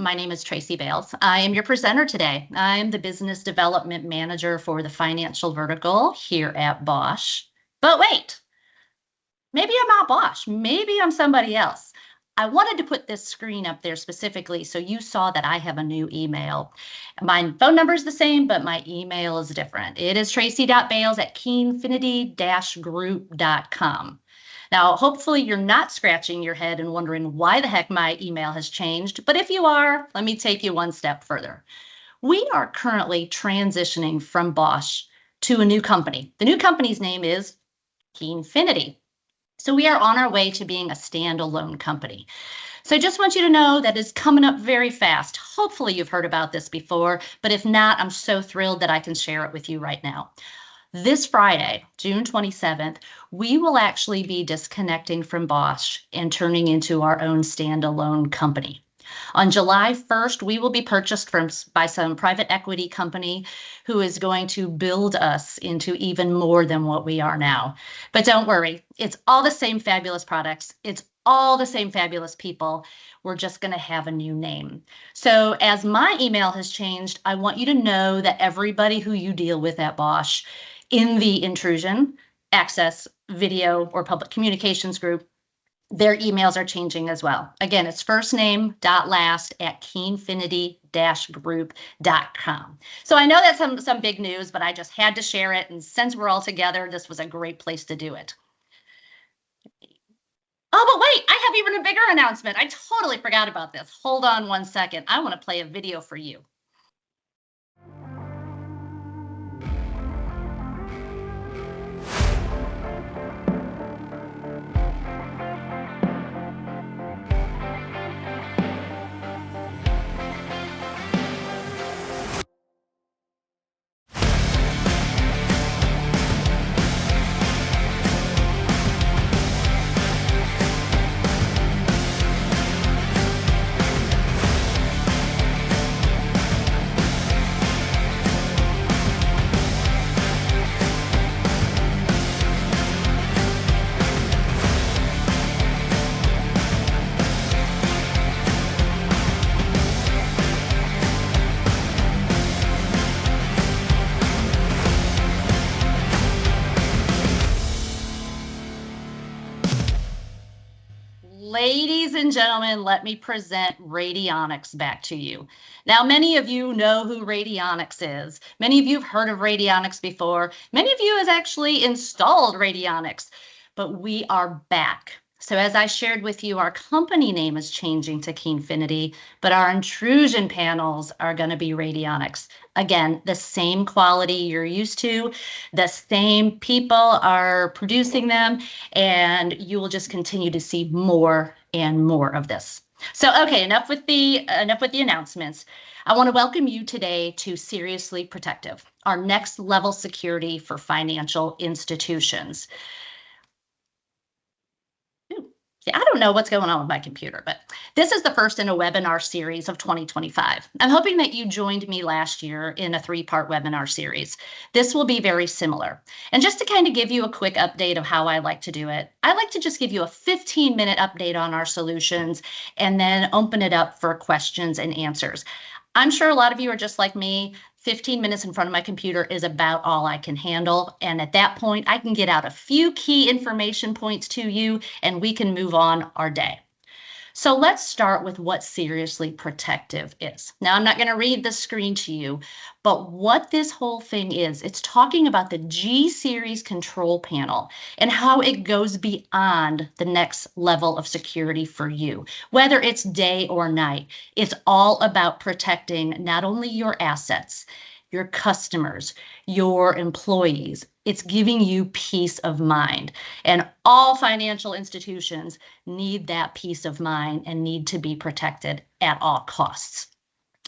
My name is Tracy Bales. I am your presenter today. I am the Business Development Manager for the financial vertical here at Bosch. But wait, maybe I'm not Bosch. Maybe I'm somebody else. I wanted to put this screen up there specifically so you saw that I have a new email. My phone number is the same, but my email is different. It is tracy.bales@keenfinity-group.com. Now, hopefully you're not scratching your head and wondering why the heck my email has changed, but if you are, let me take you one step further. We are currently transitioning from Bosch to a new company. The new company's name is Keenfinity. So we are on our way to being a standalone company. So I just want you to know that it's coming up very fast. Hopefully you've heard about this before, but if not, I'm so thrilled that I can share it with you right now. This Friday, June 27th, we will actually be disconnecting from Bosch and turning into our own standalone company. On July 1st, we will be purchased by some private equity company who is going to build us into even more than what we are now. But don't worry, it's all the same fabulous products. It's all the same fabulous people. We're just going to have a new name. So as my email has changed, I want you to know that everybody who you deal with at Bosch in the Intrusion, Access, Video, or Public Communications group, their emails are changing as well. Again, it's firstname.last@keenfinity-group.com. So I know that's some big news, but I just had to share it. And since we're all together, this was a great place to do it. Oh, but wait, I have even a bigger announcement. I totally forgot about this. Hold on one second. I want to play a video for you. Ladies and gentlemen, let me present radionics back to you. Now, many of you know who radionics is. Many of you have heard of radionics before. Many of you has actually installed radionics, but we are back. So as I shared with you, our company name is changing to Keenfinity, but our intrusion panels are going to be radionics. Again, the same quality you're used to, the same people are producing them, and you will just continue to see more and more of this. So, okay, enough with the announcements. I want to welcome you today to Seriously Protective, our next level security for financial institutions. I don't know what's going on with my computer, but this is the first in a webinar series of 2025. I'm hoping that you joined me last year in a 3-part webinar series. This will be very similar. And just to kind of give you a quick update of how I like to do it, I like to just give you a 15-minute update on our solutions and then open it up for questions and answers. I'm sure a lot of you are just like me. 15 minutes in front of my computer is about all I can handle. And at that point, I can get out a few key information points to you and we can move on our day. So let's start with what Seriously Protective is. Now, I'm not going to read the screen to you, but what this whole thing is, it's talking about the G-Series control panel and how it goes beyond the next level of security for you. Whether it's day or night, it's all about protecting not only your assets, your customers, your employees. It's giving you peace of mind. And all financial institutions need that peace of mind and need to be protected at all costs.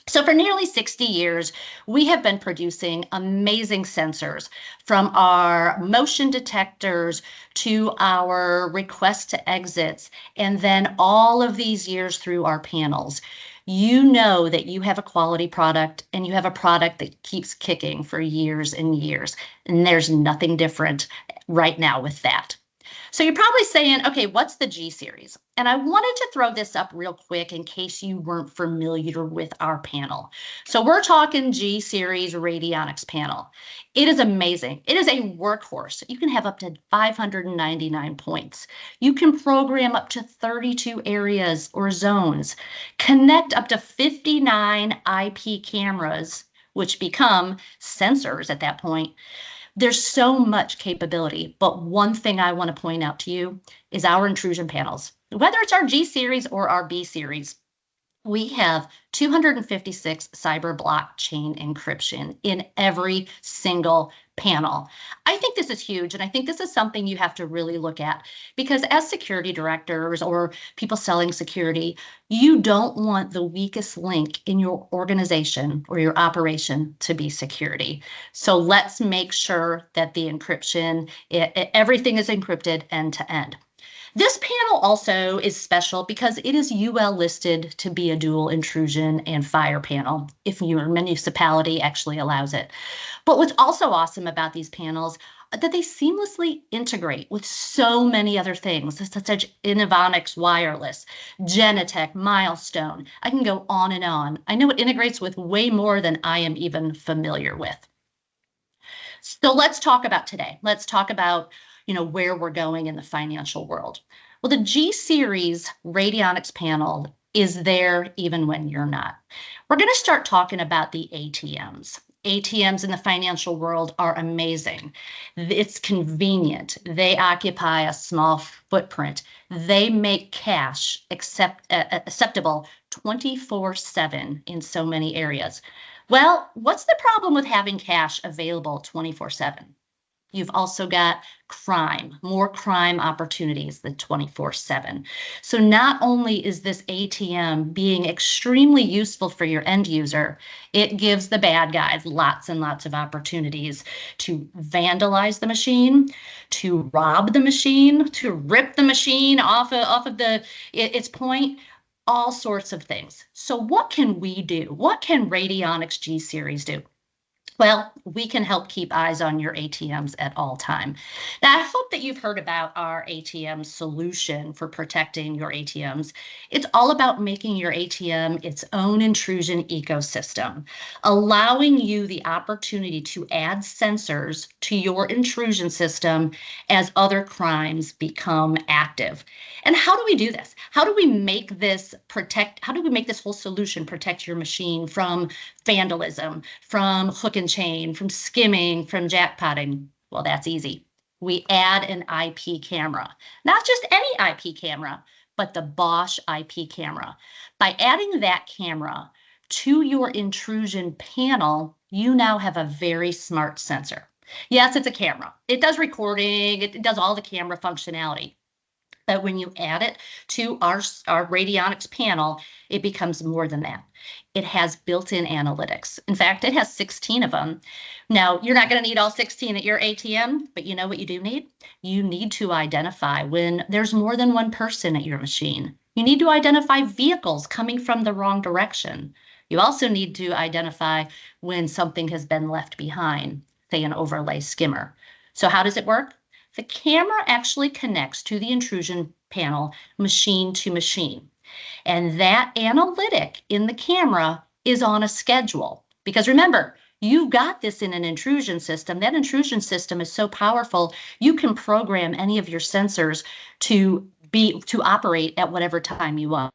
So for nearly 60 years, we have been producing amazing sensors, from our motion detectors to our request to exits, and then all of these years through our panels. You know that you have a quality product and you have a product that keeps kicking for years and years. And there's nothing different right now with that. So you're probably saying, okay, what's the G series? And I wanted to throw this up real quick in case you weren't familiar with our panel. So we're talking G series radionics panel. It is amazing. It is a workhorse. You can have up to 599 points. You can program up to 32 areas or zones, connect up to 59 IP cameras, which become sensors at that point. There's so much capability, but one thing I want to point out to you is our intrusion panels. Whether it's our G series or our B series, we have 256 cyber blockchain encryption in every single panel. I think this is huge, and I think this is something you have to really look at, because as security directors or people selling security, you don't want the weakest link in your organization or your operation to be security. So let's make sure that the encryption, everything is encrypted end to end. This panel also is special because it is UL listed to be a dual intrusion and fire panel if your municipality actually allows it. But what's also awesome about these panels is that they seamlessly integrate with so many other things, such as Innovonics Wireless, Genetec, Milestone. I can go on and on. I know it integrates with way more than I am even familiar with. So let's talk about today. Let's talk about where we're going in the financial world. Well, the G series radionics panel is there even when you're not. We're going to start talking about the ATMs. ATMs in the financial world are amazing. It's convenient. They occupy a small footprint. They make cash acceptable 24/7 in so many areas. Well, what's the problem with having cash available 24/7? You've also got crime, more crime opportunities than 24/7. So not only is this ATM being extremely useful for your end user, it gives the bad guys lots and lots of opportunities to vandalize the machine, to rob the machine, to rip the machine off of its point, all sorts of things. So what can we do? What can Radionics G Series do? Well, we can help keep eyes on your ATMs at all time. Now, I hope that you've heard about our ATM solution for protecting your ATMs. It's all about making your ATM its own intrusion ecosystem, allowing you the opportunity to add sensors to your intrusion system as other crimes become active. And how do we do this? How do we make this whole solution protect your machine from vandalism, from hook and chain, from skimming, from jackpotting? Well, that's easy. We add an IP camera, not just any IP camera, but the Bosch IP camera. By adding that camera to your intrusion panel, you now have a very smart sensor. Yes, it's a camera. It does recording. It does all the camera functionality. But when you add it to our radionics panel, it becomes more than that. It has built-in analytics. In fact, it has 16 of them. Now, you're not going to need all 16 at your ATM, but you know what you do need? You need to identify when there's more than one person at your machine. You need to identify vehicles coming from the wrong direction. You also need to identify when something has been left behind, say an overlay skimmer. So how does it work? The camera actually connects to the intrusion panel machine to machine. And that analytic in the camera is on a schedule. Because remember, you've got this in an intrusion system. That intrusion system is so powerful, you can program any of your sensors to operate at whatever time you want.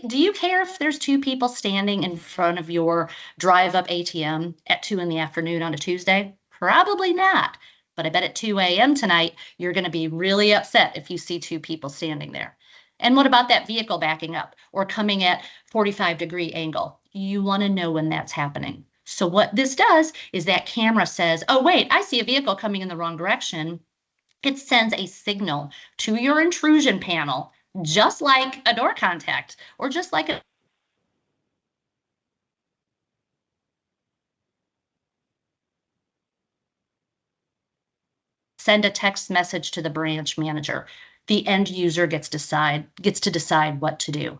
Do you care if there's two people standing in front of your drive-up ATM at 2 p.m. on a Tuesday? Probably not. But I bet at 2 a.m. tonight, you're going to be really upset if you see two people standing there. And what about that vehicle backing up or coming at 45-degree angle? You want to know when that's happening. So what this does is that camera says, oh, wait, I see a vehicle coming in the wrong direction. It sends a signal to your intrusion panel, just like a door contact or just like a send a text message to the branch manager. The end user gets to decide what to do.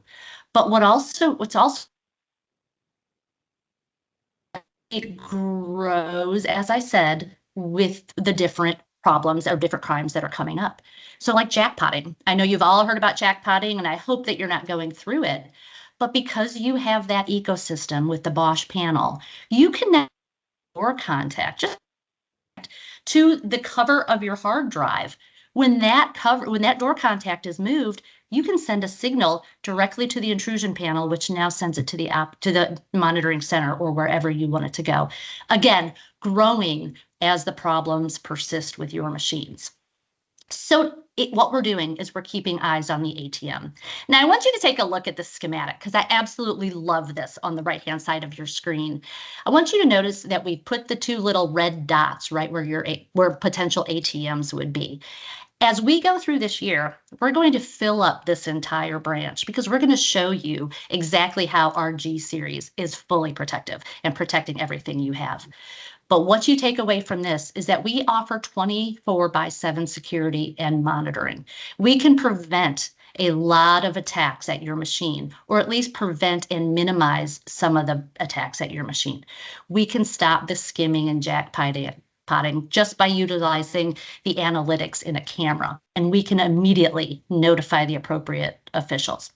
But what's also it grows, as I said, with the different problems or different crimes that are coming up. So like jackpotting. I know you've all heard about jackpotting, and I hope that you're not going through it. But because you have that ecosystem with the Bosch panel, you can now door contact just to the cover of your hard drive. When that door contact is moved, you can send a signal directly to the intrusion panel, which now sends it to the monitoring center or wherever you want it to go. Again, growing as the problems persist with your machines. So what we're doing is we're keeping eyes on the ATM. Now, I want you to take a look at the schematic because I absolutely love this on the right-hand side of your screen. I want you to notice that we put the two little red dots right where potential ATMs would be. As we go through this year, we're going to fill up this entire branch because we're going to show you exactly how our G series is fully protective and protecting everything you have. But what you take away from this is that we offer 24/7 security and monitoring. We can prevent a lot of attacks at your machine, or at least prevent and minimize some of the attacks at your machine. We can stop the skimming and jackpotting just by utilizing the analytics in a camera, and we can immediately notify the appropriate officials.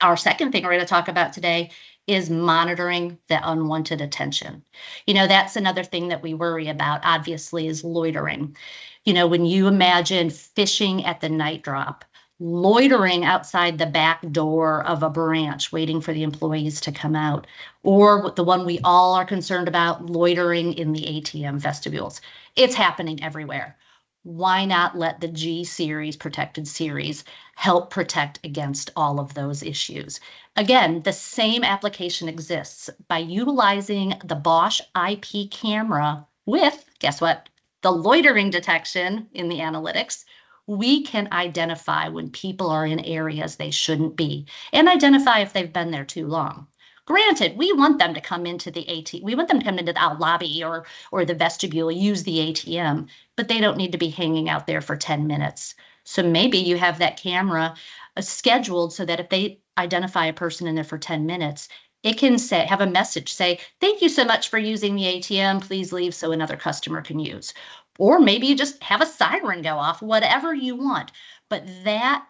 Our second thing we're going to talk about today is monitoring the unwanted attention. That's another thing that we worry about, obviously, is loitering. When you imagine fishing at the night drop, loitering outside the back door of a branch, waiting for the employees to come out, or the one we all are concerned about, loitering in the ATM vestibules. It's happening everywhere. Why not let the G series protected series help protect against all of those issues? Again, the same application exists by utilizing the Bosch IP camera with, guess what, the loitering detection in the analytics. We can identify when people are in areas they shouldn't be and identify if they've been there too long. Granted, we want them to come into the ATM. We want them to come into the lobby or the vestibule, use the ATM, but they don't need to be hanging out there for 10 minutes. So maybe you have that camera scheduled so that if they identify a person in there for 10 minutes, it can have a message say, "Thank you so much for using the ATM. Please leave so another customer can use." Or maybe you just have a siren go off, whatever you want. But that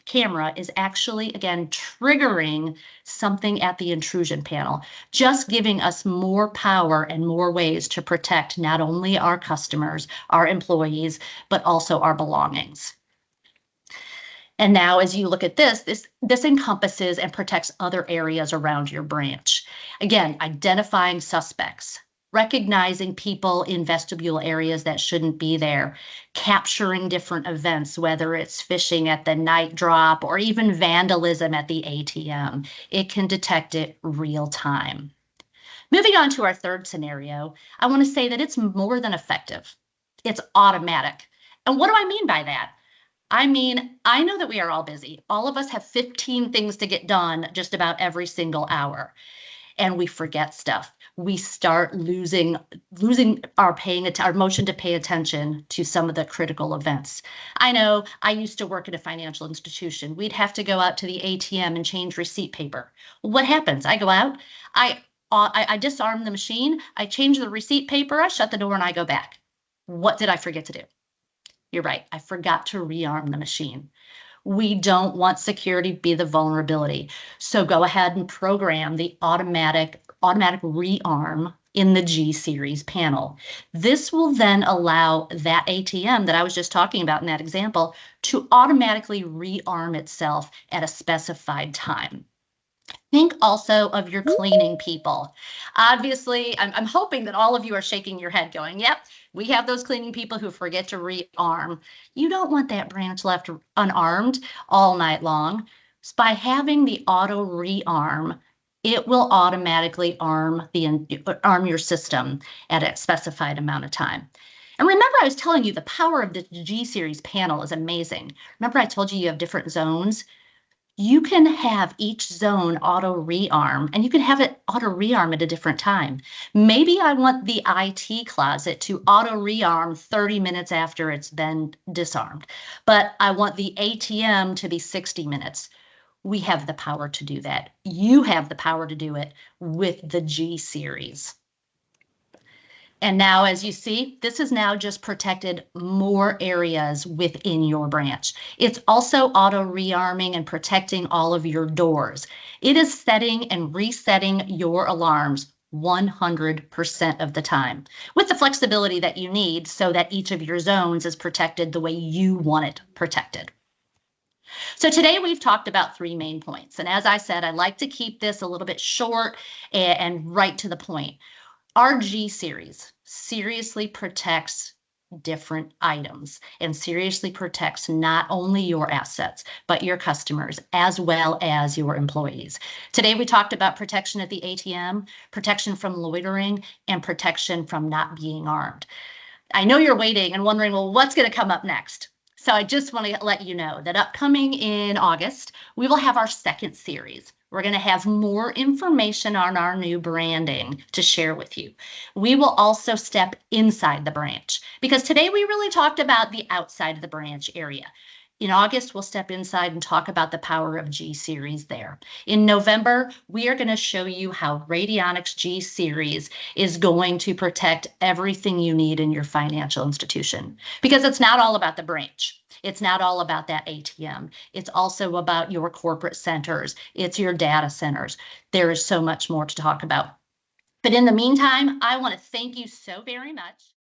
camera is actually, again, triggering something at the intrusion panel, just giving us more power and more ways to protect not only our customers, our employees, but also our belongings. And now as you look at this encompasses and protects other areas around your branch. Again, identifying suspects, recognizing people in vestibule areas that shouldn't be there, capturing different events, whether it's fishing at the night drop or even vandalism at the ATM. It can detect it real time. Moving on to our third scenario, I want to say that it's more than effective. It's automatic. And what do I mean by that? I mean, I know that we are all busy. All of us have 15 things to get done just about every single hour. And we forget stuff. We start losing our motion to pay attention to some of the critical events. I know I used to work at a financial institution. We'd have to go out to the ATM and change receipt paper. What happens? I go out, I disarm the machine, I change the receipt paper, I shut the door, and I go back. What did I forget to do? You're right. I forgot to rearm the machine. We don't want security to be the vulnerability. So go ahead and program the automatic rearm in the G series panel. This will then allow that ATM that I was just talking about in that example to automatically rearm itself at a specified time. Think also of your cleaning people. Obviously, I'm hoping that all of you are shaking your head going, yep, we have those cleaning people who forget to rearm. You don't want that branch left unarmed all night long. So by having the auto rearm, it will automatically arm your system at a specified amount of time. And remember, I was telling you the power of the G series panel is amazing. Remember, I told you have different zones. You can have each zone auto rearm, and you can have it auto rearm at a different time. Maybe I want the IT closet to auto rearm 30 minutes after it's been disarmed, but I want the ATM to be 60 minutes. We have the power to do that. You have the power to do it with the G series. And now, as you see, this has now just protected more areas within your branch. It's also auto rearming and protecting all of your doors. It is setting and resetting your alarms 100% of the time with the flexibility that you need so that each of your zones is protected the way you want it protected. So today we've talked about three main points. And as I said, I like to keep this a little bit short and right to the point. Our G series seriously protects different items and seriously protects not only your assets, but your customers as well as your employees. Today, we talked about protection at the ATM, protection from loitering, and protection from not being armed. I know you're waiting and wondering, well, what's going to come up next? So I just want to let you know that upcoming in August, we will have our second series. We're going to have more information on our new branding to share with you. We will also step inside the branch because today we really talked about the outside of the branch area. In August, we'll step inside and talk about the power of G series there. In November, we are going to show you how Radionics G series is going to protect everything you need in your financial institution. Because it's not all about the branch. It's not all about that ATM. It's also about your corporate centers. It's your data centers. There is so much more to talk about. But in the meantime, I want to thank you so very much.